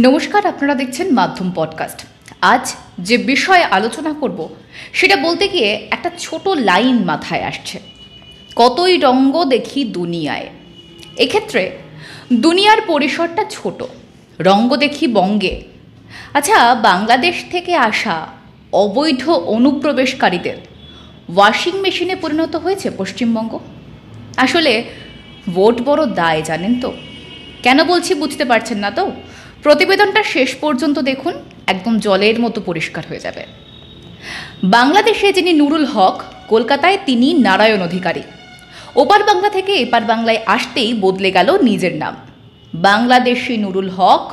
নমস্কার, আপনারা দেখছেন মাধ্যম পডকাস্ট। আজ যে বিষয়ে আলোচনা করব সেটা বলতে গিয়ে একটা ছোট লাইন মাথায় আসছে, কতই রঙ্গ দেখি দুনিয়ায়। এক্ষেত্রে দুনিয়ার পরিসরটা ছোট, রঙ্গ দেখি বঙ্গে। আচ্ছা, বাংলাদেশ থেকে আসা অবৈধ অনুপ্রবেশকারীদের ওয়াশিং মেশিনে পরিণত হয়েছে পশ্চিমবঙ্গ। আসলে ভোট বড় দায়, জানেন তো। কেন বলছি বুঝতে পারছেন না তো? প্রতিবেদনটা শেষ পর্যন্ত দেখুন, একদম জলের মতো পরিষ্কার হয়ে যাবে। বাংলাদেশে যিনি নুরুল হক, কলকাতায় তিনি নারায়ণ অধিকারী। ওপার বাংলা থেকে এপার বাংলায় আসতেই বদলে গেল নিজের নাম। বাংলাদেশি নুরুল হক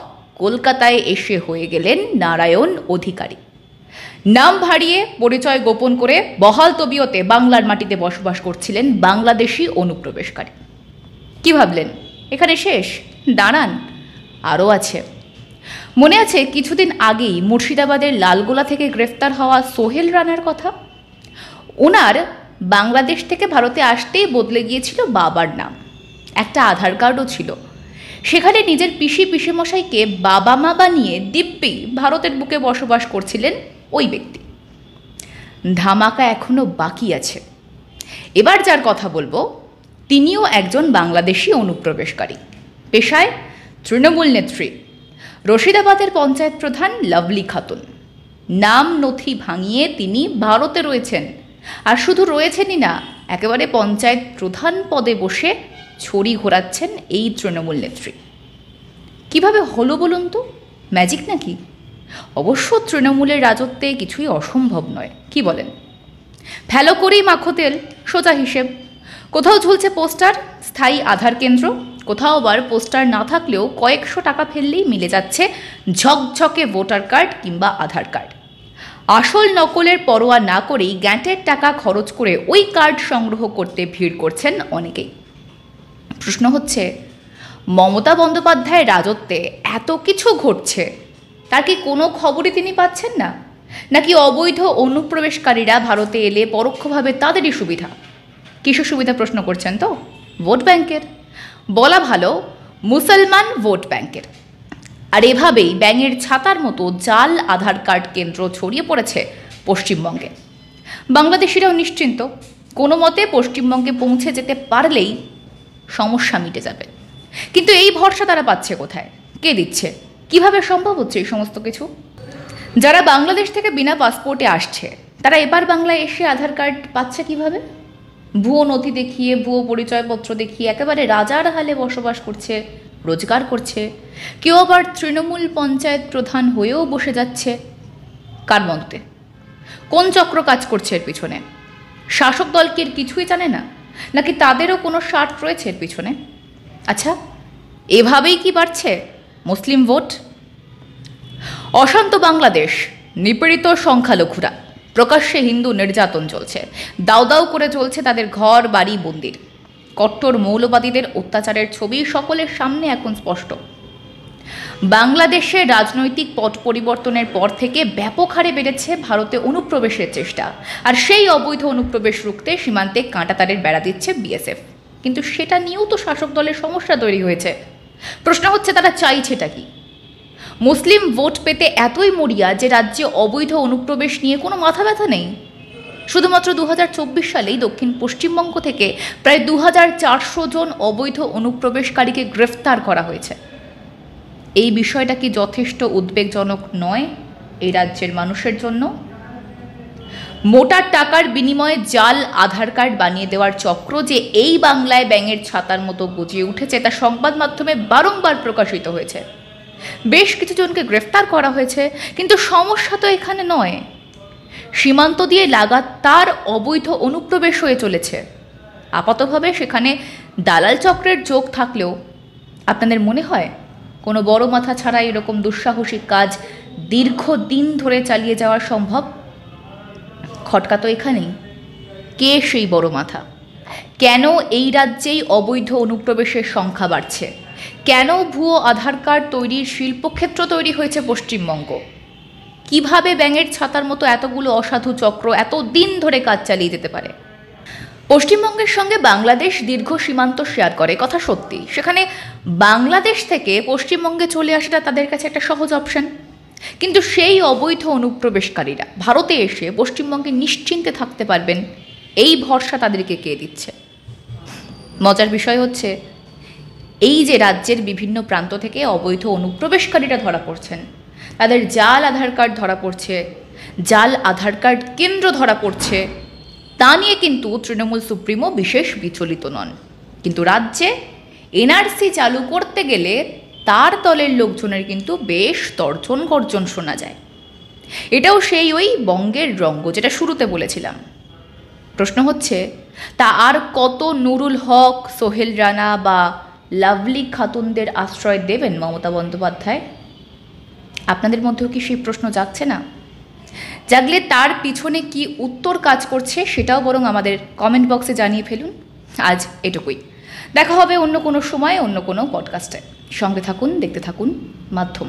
কলকাতায় এসে হয়ে গেলেন নারায়ণ অধিকারী। নাম ভারিয়ে পরিচয় গোপন করে বহাল তবিয়তে বাংলার মাটিতে বসবাস করছিলেন বাংলাদেশি অনুপ্রবেশকারী। কি ভাবলেন এখানে শেষ? দাঁড়ান, আরও আছে। মনে আছে কিছুদিন আগেই মুর্শিদাবাদের লালগোলা থেকে গ্রেফতার হওয়া সোহেল রানার কথা? ওনার বাংলাদেশ থেকে ভারতে আসতেই বদলে গিয়েছিল বাবার নাম, একটা আধার কার্ডও ছিল। সেখানে নিজের পিসিমশাইকে বাবা মা বানিয়ে দিব্যি ভারতের বুকে বসবাস করছিলেন ওই ব্যক্তি। ধামাকা এখনও বাকি আছে। এবার যার কথা বলবো তিনিও একজন বাংলাদেশি অনুপ্রবেশকারী, পেশায় তৃণমূল নেত্রী, রশিদাবাদের পঞ্চায়েত প্রধান লাভলি খাতুন। নাম নথি ভাঙিয়ে তিনি ভারতে রয়েছেন, আর শুধু রয়েছেনই না, একেবারে পঞ্চায়েত প্রধান পদে বসে ছড়ি ঘোরাচ্ছেন এই তৃণমূল নেত্রী। কিভাবে হলো বলুন তো? ম্যাজিক নাকি? অবশ্য তৃণমূলের রাজত্বে কিছুই অসম্ভব নয়, কি বলেন? ফেলো করেই মাখো তেল, সোজা হিসেব। কোথাও ঝুলছে পোস্টার স্থায়ী আধার কেন্দ্র, কোথাও আবার পোস্টার না থাকলেও কয়েকশো টাকা ফেললেই মিলে যাচ্ছে ঝকঝকে ভোটার কার্ড কিংবা আধার কার্ড। আসল নকলের পরোয়া না করেই গ্যাঁটের টাকা খরচ করে ওই কার্ড সংগ্রহ করতে ভিড় করছেন অনেকেই। প্রশ্ন হচ্ছে, মমতা বন্দ্যোপাধ্যায়ের রাজত্বে এত কিছু ঘটছে, তার কি কোনো খবরই তিনি পাচ্ছেন না? নাকি অবৈধ অনুপ্রবেশকারীরা ভারতে এলে পরোক্ষভাবে তাদেরই সুবিধা? কিসের সুবিধা প্রশ্ন করছেন তো? ভোট ব্যাংকের, বলা ভালো মুসলমান ভোট ব্যাংকের। আর এভাবেই ব্যাঙের ছাতার মতো জাল আধার কার্ড কেন্দ্র ছড়িয়ে পড়েছে পশ্চিমবঙ্গে। বাংলাদেশিরাও নিশ্চিন্ত, কোনো মতে পশ্চিমবঙ্গে পৌঁছে যেতে পারলেই সমস্যা মিটে যাবে। কিন্তু এই ভরসা তারা পাচ্ছে কোথায়? কে দিচ্ছে? কিভাবে সম্ভব হচ্ছে এই সমস্ত কিছু? যারা বাংলাদেশ থেকে বিনা পাসপোর্টে আসছে, তারা এপার বাংলায় এসে আধার কার্ড পাচ্ছে কিভাবে? ভুয়ো নথি দেখিয়ে, ভুয়ো পরিচয়পত্র দেখিয়ে একেবারে রাজার হালে বসবাস করছে, রোজগার করছে। কেউ আবার তৃণমূল পঞ্চায়েত প্রধান হয়েও বসে যাচ্ছে। কার মতে? কোন চক্র কাজ করছে এর পিছনে? শাসক দল কি এর কিছুই জানে না, নাকি তাদেরও কোনো স্বার্থ রয়েছে এর পিছনে? আচ্ছা, এভাবেই কি বাড়ছে মুসলিম ভোট? অশান্ত বাংলাদেশ, নিপীড়িত সংখ্যালঘুরা, প্রকাশ্যে হিন্দু নির্যাতন চলছে, দাউ দাউ করে চলছে তাদের ঘর বাড়ি মন্দির। কট্টর মৌলবাদীদের অত্যাচারের ছবি সকলের সামনে এখন স্পষ্ট। বাংলাদেশের রাজনৈতিক পট পরিবর্তনের পর থেকে ব্যাপক হারে বেড়েছে ভারতে অনুপ্রবেশের চেষ্টা, আর সেই অবৈধ অনুপ্রবেশ রুখতে সীমান্তে কাঁটাতারের বেড়া দিচ্ছে বিএসএফ। কিন্তু সেটা নিয়েও তো শাসক দলের সমস্যা তৈরি হয়েছে। প্রশ্ন হচ্ছে, তারা চাইছেটা কি? মুসলিম ভোট পেতে এতই মরিয়া যে রাজ্যে অবৈধ অনুপ্রবেশ নিয়ে কোনো মাথা ব্যথা নেই। শুধুমাত্র 2024 সালেই দক্ষিণ পশ্চিমবঙ্গ থেকে প্রায় 2400 জন অবৈধ অনুপ্রবেশকারীকে গ্রেফতার করা হয়েছে। এই বিষয়টা কি যথেষ্ট উদ্বেগজনক নয় এই রাজ্যের মানুষের জন্য? মোটা টাকার বিনিময়ে জাল আধার কার্ড বানিয়ে দেওয়ার চক্র যে এই বাংলায় ব্যাঙের ছাতার মতো গজিয়ে উঠেছে, তা সংবাদ মাধ্যমে বারংবার প্রকাশিত হয়েছে। বেশ কিছু জনকে গ্রেফতার করা হয়েছে, কিন্তু সমস্যা তো এখানে নয়। সীমান্ত দিয়ে লাগাতার অবৈধ অনুপ্রবেশ হয়ে চলেছে। আপাতভাবে সেখানে দালাল চক্রের যোগ থাকলেও আপনাদের মনে হয় কোনো বড় মাথা ছাড়া এরকম দুঃসাহসিক কাজ দীর্ঘদিন ধরে চালিয়ে যাওয়া সম্ভব? খটকা তো এখানেই, কে সেই বড় মাথা? কেন এই রাজ্যেই অবৈধ অনুপ্রবেশের সংখ্যা বাড়ছে? কেন ভুয়ো আধার কার্ড তৈরির শিল্পক্ষেত্র তৈরি হয়েছে পশ্চিমবঙ্গ? কিভাবে ব্যাঙের ছাতার মতো এতগুলো অসাধু চক্র এত দিন ধরে কাজ চালিয়ে যেতে পারে? পশ্চিমবঙ্গের সঙ্গে বাংলাদেশ দীর্ঘ সীমান্ত শেয়ার করে, কথা সত্যি। সেখানে বাংলাদেশ থেকে পশ্চিমবঙ্গে চলে আসাটা তাদের কাছে একটা সহজ অপশন। কিন্তু সেই অবৈধ অনুপ্রবেশকারীরা ভারতে এসে পশ্চিমবঙ্গে নিশ্চিন্তে থাকতে পারবেন, এই ভরসা তাদেরকে কে দিচ্ছে? মজার বিষয় হচ্ছে, এই যে রাজ্যের বিভিন্ন প্রান্ত থেকে অবৈধ অনুপ্রবেশকারীরা ধরা পড়ছেন, তাদের জাল আধার কার্ড ধরা পড়ছে, জাল আধার কার্ড কেন্দ্র ধরা পড়ছে, তা নিয়ে কিন্তু তৃণমূল সুপ্রিমো বিশেষ বিচলিত নন। কিন্তু রাজ্যে এনআরসি চালু করতে গেলে তার দলের লোকজনের কিন্তু বেশ তর্জন গর্জন শোনা যায়। এটাও সেই ওই বঙ্গের রঙ্গ, যেটা শুরুতে বলেছিলাম। প্রশ্ন হচ্ছে, তা আর কত নুরুল হক, সোহেল রানা বা লাভলি খাতুনদের আশ্রয় দেবেন মমতা বন্দ্যোপাধ্যায়? আপনাদের মধ্যেও কি সেই প্রশ্ন জাগছে না? জাগলে তার পিছনে কি উত্তর কাজ করছে সেটাও বরং আমাদের কমেন্ট বক্সে জানিয়ে ফেলুন। আজ এটুকুই, দেখা হবে অন্য কোনো সময়, অন্য কোনো পডকাস্টে। সঙ্গে থাকুন, দেখতে থাকুন মাধ্যম।